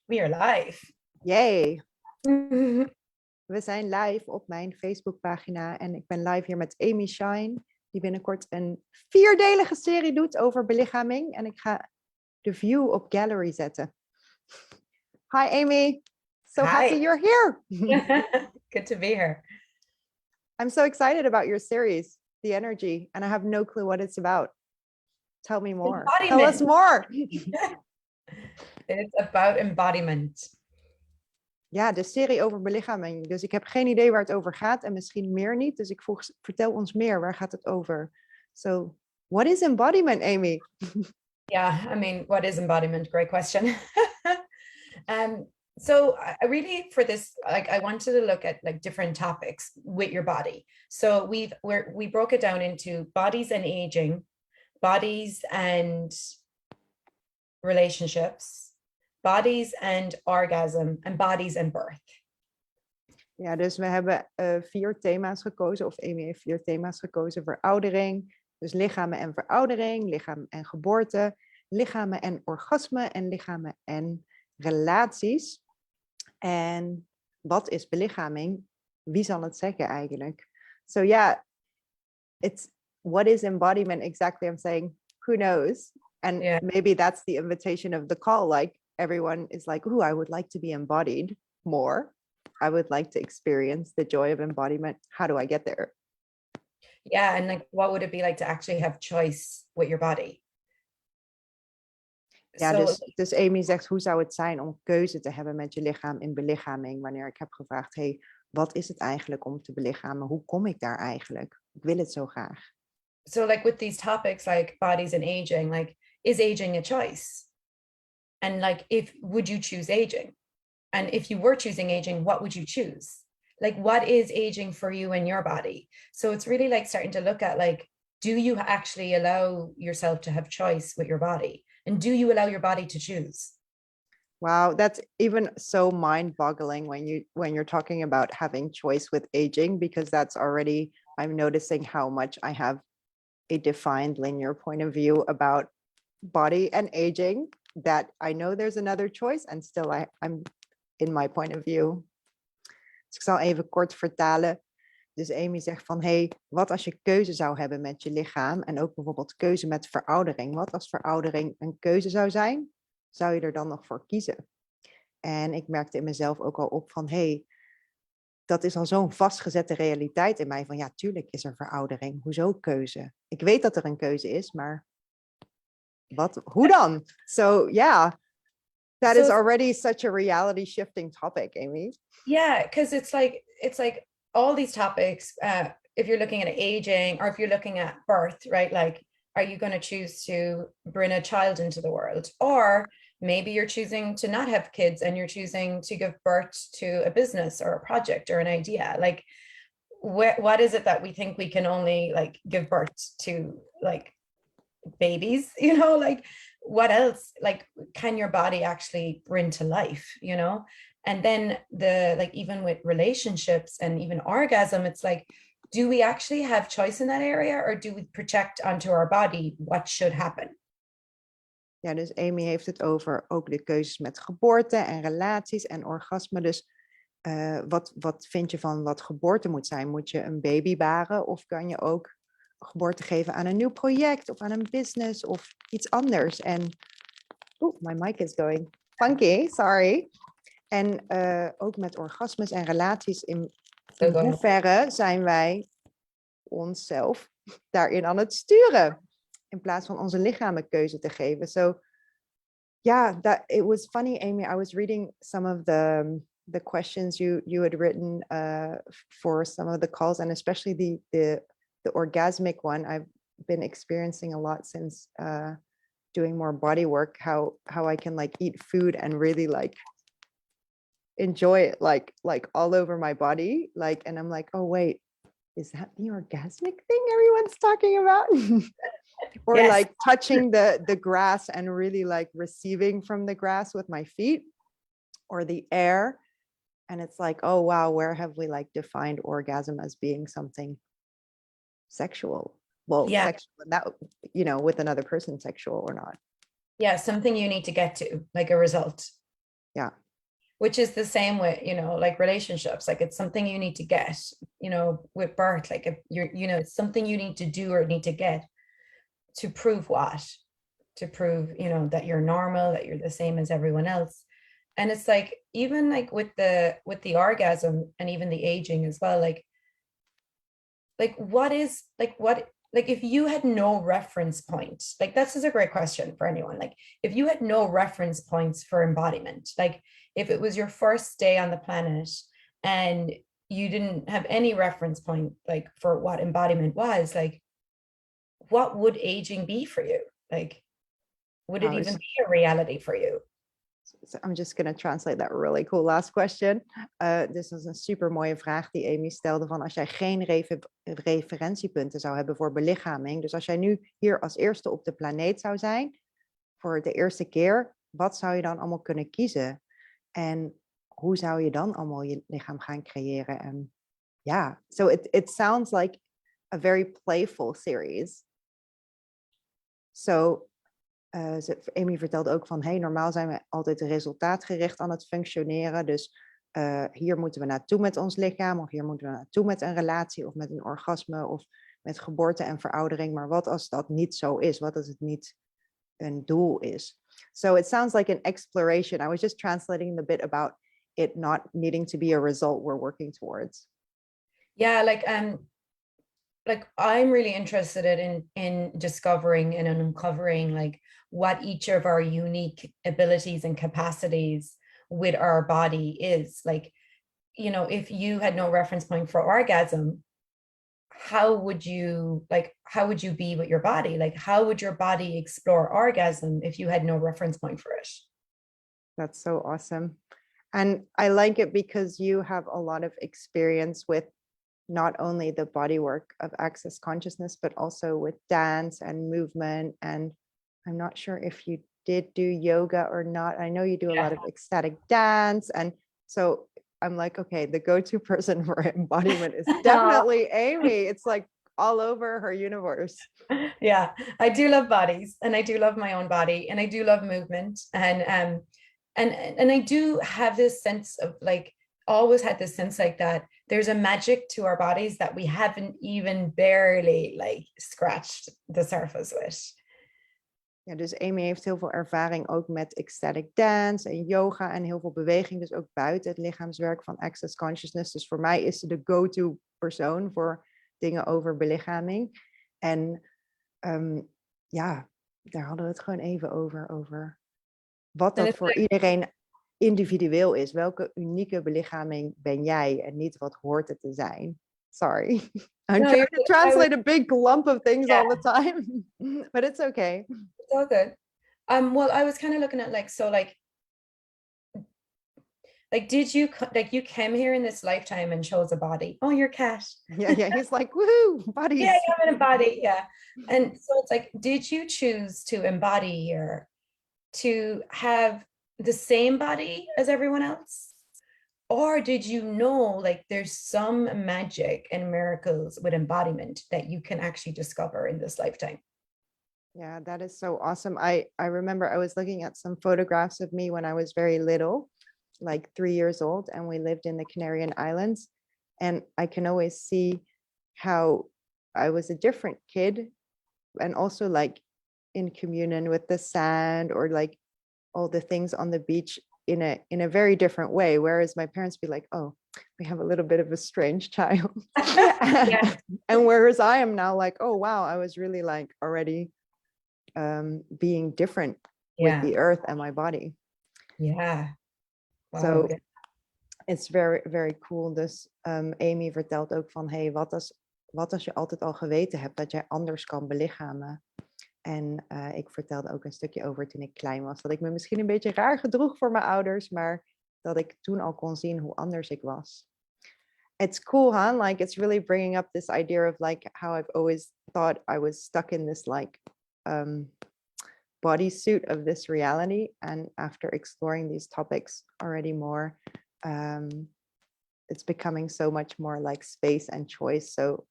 We are live. Yay! We zijn live op mijn Facebookpagina en ik ben live hier met Amy Shine, die binnenkort een 4-delige serie doet over belichaming. En ik ga de view op gallery zetten. Hi Amy, so happy you're here. Good to be here. I'm so excited about your series, The Energy, and I have no clue what it's about. Tell me more. Tell us more. It's about embodiment. Ja, de serie over belichaming. Dus ik heb geen idee waar het over gaat en misschien meer niet. Dus ik vroeg, vertel ons meer, waar gaat het over? So, what is embodiment, Amy? Yeah, I mean, what is embodiment? Great question. So I really, for this, like, I wanted to look at like different topics with your body. So we broke it down into bodies and aging, bodies and relationships, bodies and orgasm, and bodies and birth. Ja, dus we hebben 4 thema's gekozen, of Amy heeft 4 thema's gekozen. Veroudering, dus lichamen en veroudering, lichaam en geboorte, lichamen en orgasme en lichamen en relaties. En wat is belichaming? Wie zal het zeggen eigenlijk? So yeah, it's what is embodiment exactly? I'm saying, who knows? And maybe that's the invitation of the call. Like everyone is like, "Ooh, I would like to be embodied more. I would like to experience the joy of embodiment. How do I get there?" Yeah, and like, what would it be like to actually have choice with your body? Ja, dus Amy zegt, hoe zou het zijn om keuze te hebben met je lichaam in belichaming? Wanneer ik heb gevraagd, hey, wat is het eigenlijk om te belichamen? Hoe kom ik daar eigenlijk? Ik wil het zo graag. So like with these topics like bodies and aging, like, is aging a choice? And like, would you choose aging? And if you were choosing aging, what would you choose? Like, what is aging for you in your body? So it's really like starting to look at like, do you actually allow yourself to have choice with your body? And do you allow your body to choose? Wow, that's even so mind-boggling when you're talking about having choice with aging, because that's already, I'm noticing how much I have a defined linear point of view about body and aging, that I know there's another choice and still I'm in my point of view. Dus ik zal even kort vertalen. Dus Amy zegt van, hey, wat als je keuze zou hebben met je lichaam en ook bijvoorbeeld keuze met veroudering? Wat als veroudering een keuze zou zijn? Zou je er dan nog voor kiezen? En ik merkte in mezelf ook al op van, hey, dat is al zo'n vastgezette realiteit in mij van, ja, tuurlijk is er veroudering. Hoezo keuze? Ik weet dat er een keuze is, maar hoe dan? So yeah, that is already such a reality shifting topic, Amy. Yeah, because it's like all these topics, if you're looking at aging or if you're looking at birth, right? Like, are you going to choose to bring a child into the world? Or maybe you're choosing to not have kids and you're choosing to give birth to a business or a project or an idea. Like, what is it that we think we can only like give birth to, like babies, you know? Like, what else like can your body actually bring to life, you know? And then even with relationships and even orgasm, it's like, do we actually have choice in that area, or do we project onto our body what should happen? Ja, dus Amy heeft het over ook de keuzes met geboorte en relaties en orgasme. Dus wat vind je van wat geboorte moet zijn? Moet je een baby baren of kan je ook geboorte geven aan een nieuw project of aan een business of iets anders? En my mic is going funky, sorry. En ook met orgasmes en relaties, in hoeverre zijn wij onszelf daarin aan het sturen, in plaats van onze lichamen keuze te geven. So yeah, it was funny, Amy, I was reading some of the questions you had written for some of the calls, and especially the orgasmic one. I've been experiencing a lot since doing more body work, how I can like eat food and really like enjoy it like all over my body, like, and I'm like, oh wait, is that the orgasmic thing everyone's talking about? Or yes. Like touching the grass and really like receiving from the grass with my feet or the air. And it's like, oh wow, where have we like defined orgasm as being something sexual? Well, yeah. Sexual, and that, you know, with another person, sexual or not. Yeah, something you need to get to, like a result. Yeah. Which is the same with, like relationships. Like it's something you need to get, with birth. Like if it's something you need to do or need to get to prove what? To prove, that you're normal, that you're the same as everyone else. And it's like, even like with the orgasm and even the aging as well, like what is like if you had no reference point, like this is a great question for anyone. Like if you had no reference points for embodiment, like if it was your first day on the planet and you didn't have any reference point like for what embodiment was, like what would aging be for you? Like would it even be a reality for you? So I'm just going to translate that really cool last question. Dus dat is een super mooie vraag die Amy stelde van als jij geen referentiepunten zou hebben voor belichaming. Dus als jij nu hier als eerste op de planeet zou zijn voor de eerste keer, wat zou je dan allemaal kunnen kiezen? En hoe zou je dan allemaal je lichaam gaan creëren? En ja, so it sounds like a very playful series. So Amy vertelt ook van, normaal zijn we altijd resultaatgericht aan het functioneren. Dus hier moeten we naartoe met ons lichaam, of hier moeten we naartoe met een relatie, of met een orgasme, of met geboorte en veroudering. Maar wat als dat niet zo is? Wat als het niet een doel is? So it sounds like an exploration. I was just translating the bit about it not needing to be a result we're working towards. Yeah, like I'm really interested in discovering and uncovering like what each of our unique abilities and capacities with our body is. Like, if you had no reference point for orgasm, how would you be with your body? Like, how would your body explore orgasm if you had no reference point for it? That's so awesome. And I like it because you have a lot of experience with not only the body work of access consciousness, but also with dance and movement. And I'm not sure if you did do yoga or not. I know you do a lot of ecstatic dance. And so I'm like, okay, the go-to person for embodiment is definitely Amy. It's like all over her universe. Yeah, I do love bodies, and I do love my own body, and I do love movement. And I do have this sense of like, always had this sense like that there's a magic to our bodies that we haven't even barely like scratched the surface with. Ja, dus Amy heeft heel veel ervaring ook met ecstatic dance en yoga en heel veel beweging, dus ook buiten het lichaamswerk van Access Consciousness. Dus voor mij is ze de go-to persoon voor dingen over belichaming. En ja, daar hadden we het gewoon even over wat dat voor iedereen individueel is. Welke unieke belichaming ben jij en niet wat hoort het te zijn? Sorry. I'm trying to translate a big lump of things all the time, but it's okay. It's all good. Well, I was kind of looking at did you you came here in this lifetime and chose a body? Oh, your cat. Yeah. He's like, woohoo, bodies. Yeah, I'm in a body. Yeah. And so it's like, did you choose to embody here to have the same body as everyone else? Or did you know like there's some magic and miracles with embodiment that you can actually discover in this lifetime? Yeah, that is so awesome. I remember I was looking at some photographs of me when I was very little, like 3 years old, and we lived in the Canarian Islands. And I can always see how I was a different kid, and also like in communion with the sand, or like all the things on the beach in a very different way. Whereas my parents be like, oh, we have a little bit of a strange child. And whereas I am now like, oh, wow, I was really like already being different with the earth and my body. Yeah. Wow. So it's very, very cool. Dus Amy vertelt ook van, hey, wat als je altijd al geweten hebt dat jij anders kan belichamen? En ik vertelde ook een stukje over toen ik klein was, dat ik me misschien een beetje raar gedroeg voor mijn ouders, maar dat ik toen al kon zien hoe anders ik was. It's cool, huh? Like it's really bringing up this idea of like how I've always thought I was stuck in this like bodysuit of this reality, and after exploring these topics already more, it's becoming so much more like space and choice. So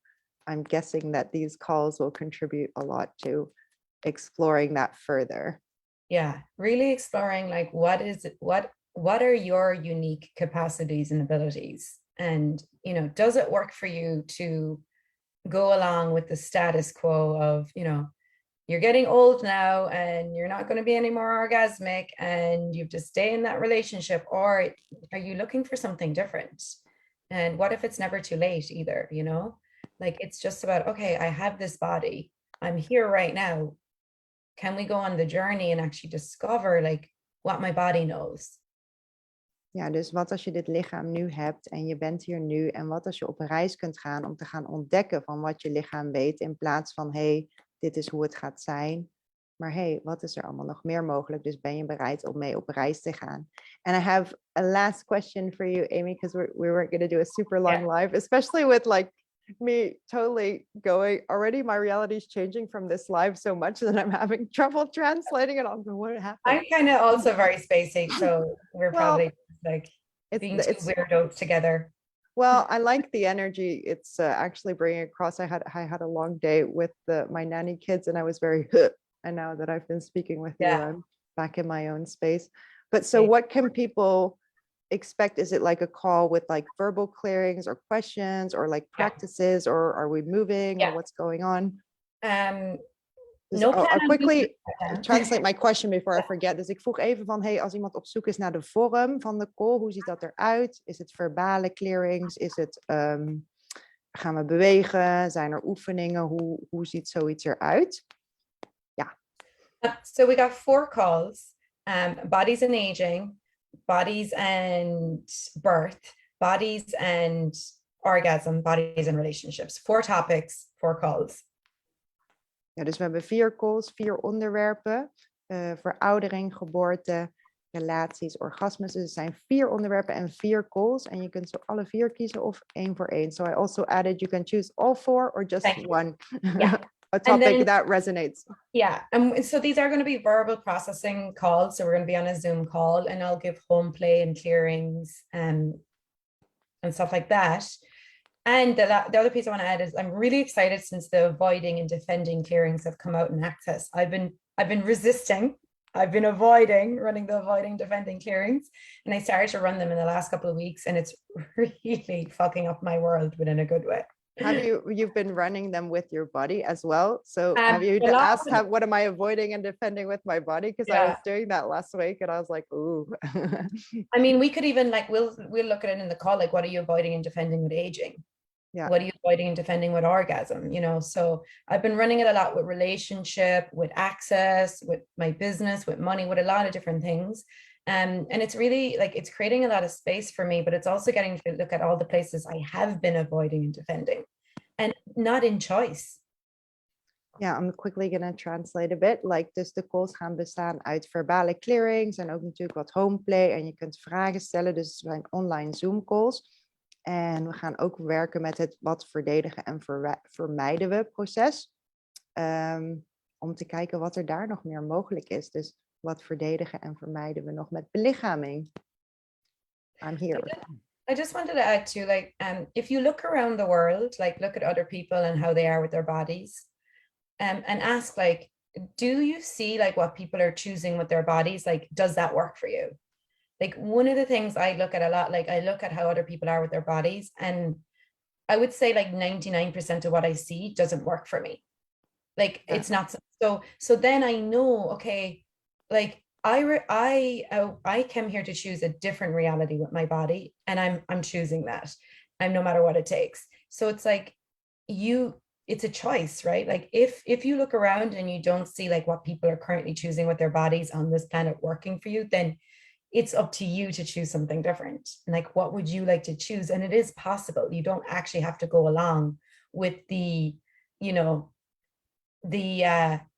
I'm guessing that these calls will contribute a lot to exploring that further. Yeah, really exploring like what what are your unique capacities and abilities? And, does it work for you to go along with the status quo of, you're getting old now and you're not going to be any more orgasmic and you have to stay in that relationship? Or are you looking for something different? And what if it's never too late either, Like, it's just about, okay, I have this body. I'm here right now. Can we go on the journey and actually discover like what my body knows? Ja, dus wat als je dit lichaam nu hebt en je bent hier nu en wat als je op reis kunt gaan om te gaan ontdekken van wat je lichaam weet in plaats van hey, dit is hoe het gaat zijn. Maar hey, wat is er allemaal nog meer mogelijk? Dus ben je bereid om mee op reis te gaan? And I have a last question for you, Amy, because we were going to do a super long live, especially with like me totally going already. My reality is changing from this live so much that I'm having trouble translating it. I'm going, what happened? I'm kind of also very spacey, so we're probably like being two weirdos together. Well, I like the energy it's actually bringing across. I had a long day with my nanny kids and I was very and now that I've been speaking with you, I'm back in my own space. But so what can people expect? Is it like a call with like verbal clearings or questions or like practices or are we moving or what's going on? I'll quickly translate my question before I forget. Dus ik vroeg even van, hey, als iemand op zoek is naar de vorm van de call, hoe ziet dat eruit? Is het verbale clearings? Is het, gaan we bewegen? Zijn er oefeningen? Hoe ziet zoiets eruit? Ja. So we got 4 calls, bodies and aging, bodies and birth, bodies and orgasm, bodies and relationships. 4 topics, 4 calls. Ja, dus we hebben 4 calls, 4 onderwerpen. Veroudering, geboorte, relaties, orgasmes. Dus het zijn 4 onderwerpen en 4 calls. En je kunt zo alle 4 kiezen of 1 voor 1. So I also added you can choose all 4 or just one. Yeah. A topic that resonates. Yeah, and so these are going to be verbal processing calls. So we're going to be on a Zoom call and I'll give home play and clearings and stuff like that. And the other piece I want to add is I'm really excited since the avoiding and defending clearings have come out in access. I've been resisting. I've been avoiding running the avoiding defending clearings, and I started to run them in the last couple of weeks, and it's really fucking up my world, but in a good way. Have you've been running them with your body as well? So have you asked what am I avoiding and defending with my body? Because I was doing that last week and I was like, ooh. I mean, we could even like we'll look at it in the call, like what are you avoiding and defending with aging? Yeah. What are you avoiding and defending with orgasm? So I've been running it a lot with relationship, with access, with my business, with money, with a lot of different things. And it's really like, it's creating a lot of space for me, but it's also getting to look at all the places I have been avoiding and defending and not in choice. Yeah, I'm quickly going to translate a bit. Like, dus de calls gaan bestaan uit verbale clearings en ook natuurlijk wat homeplay. En je kunt vragen stellen, dus het zijn online Zoom calls. En we gaan ook werken met het wat verdedigen en vermijden we proces. Om te kijken wat er daar nog meer mogelijk is. Dus wat verdedigen en vermijden we nog met belichaming. I'm here. I just wanted to add to like, if you look around the world, like look at other people and how they are with their bodies, and ask like, do you see like what people are choosing with their bodies? Like, does that work for you? Like one of the things I look at a lot, like I look at how other people are with their bodies, and I would say like 99% of what I see doesn't work for me. Like it's not so then I know, okay, like I came here to choose a different reality with my body, and I'm choosing that. I'm no matter what it takes. So it's like it's a choice, right? Like if you look around and you don't see like what people are currently choosing with their bodies on this planet working for you, then it's up to you to choose something different. And like, what would you like to choose? And it is possible. You don't actually have to go along with the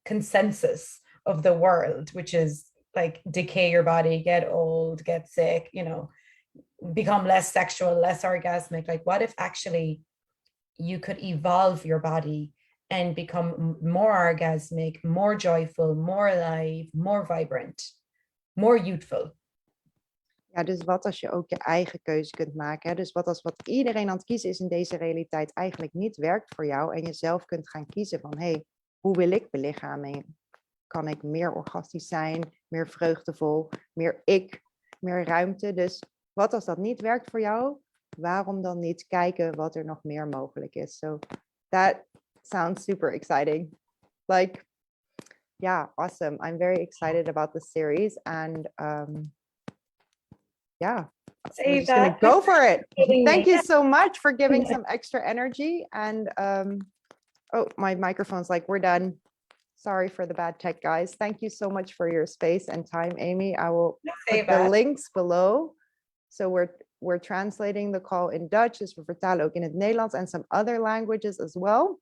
consensus of the world, which is like decay your body, get old, get sick, become less sexual, less orgasmic. Like, what if actually you could evolve your body and become more orgasmic, more joyful, more alive, more vibrant, more youthful? Ja, dus wat als je ook je eigen keuze kunt maken. Hè? Dus wat iedereen aan het kiezen is in deze realiteit eigenlijk niet werkt voor jou. En je zelf kunt gaan kiezen van, hey, hoe wil ik belichaming? Kan ik meer orgastisch zijn, meer vreugdevol, meer ik? meer ruimte. Dus wat als dat niet werkt voor jou? Waarom dan niet kijken wat er nog meer mogelijk is? So that sounds super exciting. Like, yeah, awesome. I'm very excited about the series, and yeah, we're just gonna go for it. Thank you so much for giving some extra energy. And oh, my microphone's like, we're done. Sorry for the bad tech, guys. Thank you so much for your space and time, Amy. I will put the links below. So we're translating the call in Dutch, dus we vertalen ook in het Nederlands, and some other languages as well.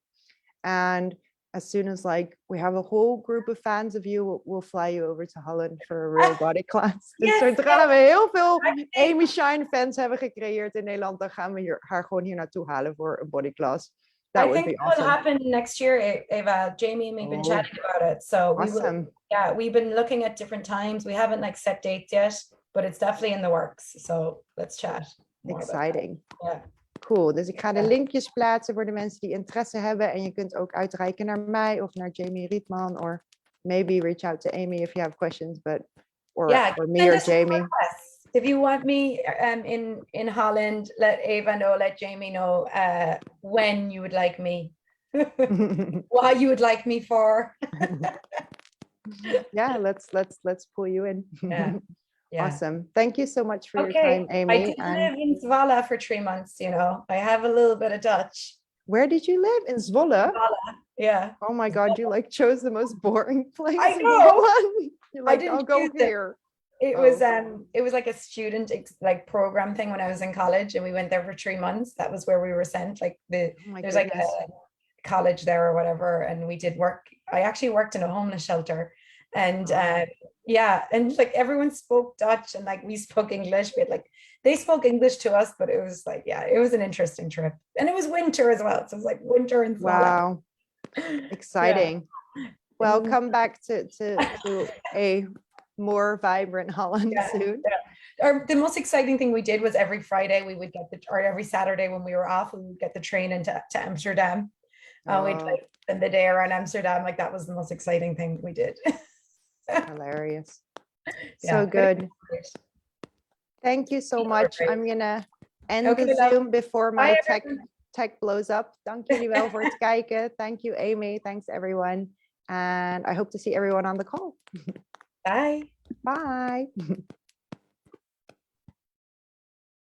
And as soon as like we have a whole group of fans of you, we'll fly you over to Holland for a real body class. Dus zodra we heel veel Amy Shine fans hebben gecreëerd in Nederland, dan gaan we haar gewoon hier naartoe halen voor een body class. That would be awesome. Will happen next year, Eva. Jamie and me have been chatting about it. So awesome. We've been looking at different times. We haven't like set dates yet, but it's definitely in the works. So let's chat. Exciting. Yeah. Cool. Dus ik ga de linkjes plaatsen voor de mensen die interesse hebben. En je kunt ook uitreiken naar mij of naar Jamie Rietman. Or maybe reach out to Amy if you have questions. Or me or Jamie. If you want me in Holland, let Eva know, let Jamie know when you would like me. What you would like me for. Yeah, let's pull you in. Yeah. Awesome. Thank you so much for your time, Amy. I did live in Zwolle for 3 months, you know. I have a little bit of Dutch. Where did you live? In Zwolle? Yeah. Oh my God, you like chose the most boring place. I know. You're like, I'll go here. It was like a student like program thing when I was in college, and we went there for 3 months. That was where we were sent. Like there's like a college there or whatever, and we did work. I actually worked in a homeless shelter. And and like everyone spoke Dutch and like we spoke English. We had like they spoke English to us, but it was like it was an interesting trip, and it was winter as well. So it was like winter in Zwolle. Wow, exciting. Well, come back to a more vibrant Holland soon. The most exciting thing we did was every Friday we would get or every Saturday when we were off, we would get the train into Amsterdam. We'd like spend the day around Amsterdam. Like that was the most exciting thing we did. Hilarious. So good. Thank you so much. I'm gonna end the Zoom before my tech blows up. Dank jullie wel voor het kijken. Thank you, Amy. Thanks everyone. And I hope to see everyone on the call. Bye. Bye.